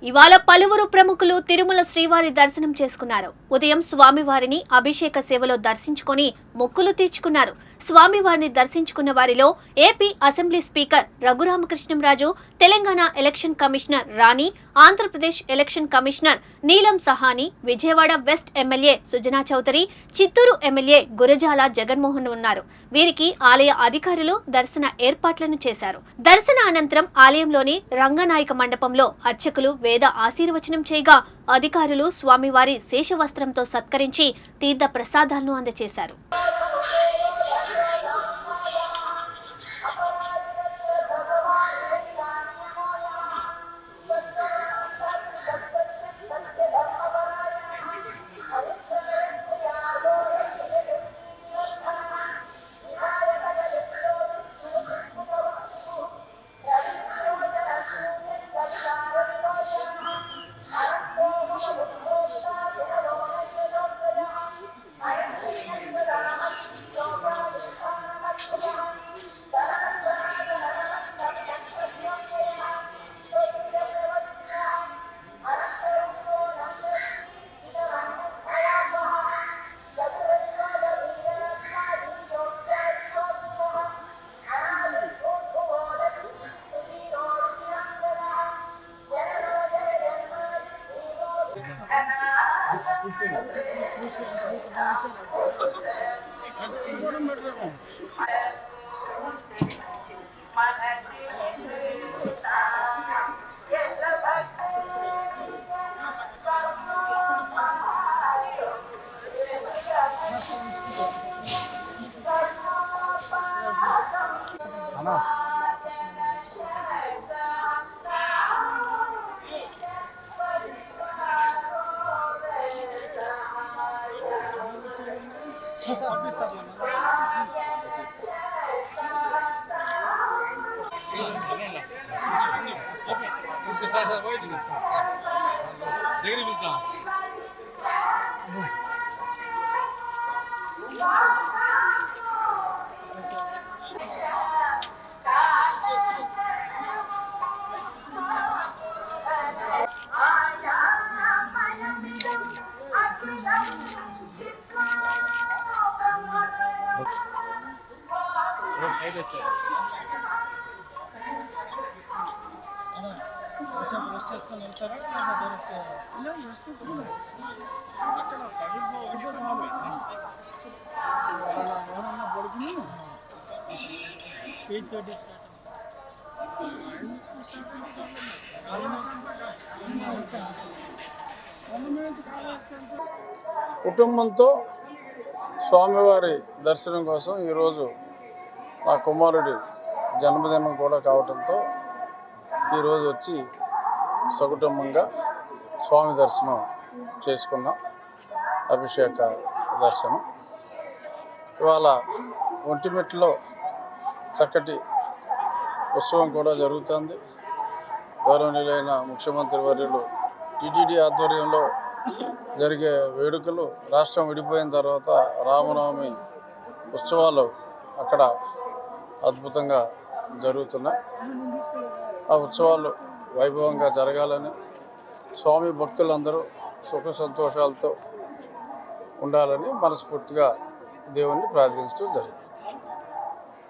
ఇవాళ పలువురు ప్రముఖులు తిరుమల శ్రీవారి దర్శనం చేసుకున్నారు. ఉదయం స్వామివారిని అభిషేక సేవలో దర్శించుకొని మొక్కులు తీర్చుకున్నారు. స్వామివారిని దర్శించుకున్న వారిలో AP assembly speaker Raghuramakrishnamraju, Telangana election commissioner Rani, Andhra Pradesh election commissioner Neelam Sahani, Vijayawada west MLA Sujana Chowdary, Chittoor MLA Gurajala Jaganmohan ఉన్నారు. వీరికి ఆలయ అధికారులు దర్శన ఏర్పాట్లను చేశారు. దర్శన అనంతరం ఆలయంలోని రంగనాయక మండపంలో అర్చకులు వేద ఆశీర్వచనం చేయగా అధికారులు స్వామివారి శేషవస్త్రంతో సత్కరించి తీర్థ ప్రసాదాలను అందజేశారు. కుటుంబంతో స్వామివారి దర్శనం కోసం ఈరోజు నా కుమారుడి జన్మదినం కూడా కావడంతో ఈరోజు వచ్చి సకుటుంబంగా స్వామి దర్శనం చేసుకున్నాం. అభిషేక దర్శనం ఇవాళ ఒంటిమిట్టలో చక్కటి ఉత్సవం కూడా జరుగుతుంది. గౌరవనీయులైన ముఖ్యమంత్రి వర్యులు టీటీడీ ఆధ్వర్యంలో జరిగే వేడుకలు రాష్ట్రం విడిపోయిన తర్వాత రామనవమి ఉత్సవాలు అక్కడ అద్భుతంగా జరుగుతున్నాయి. ఆ ఉత్సవాలు వైభవంగా జరగాలని, స్వామి భక్తులందరూ సుఖ సంతోషాలతో ఉండాలని మనస్ఫూర్తిగా దేవుణ్ణి ప్రార్థించడం జరిగింది.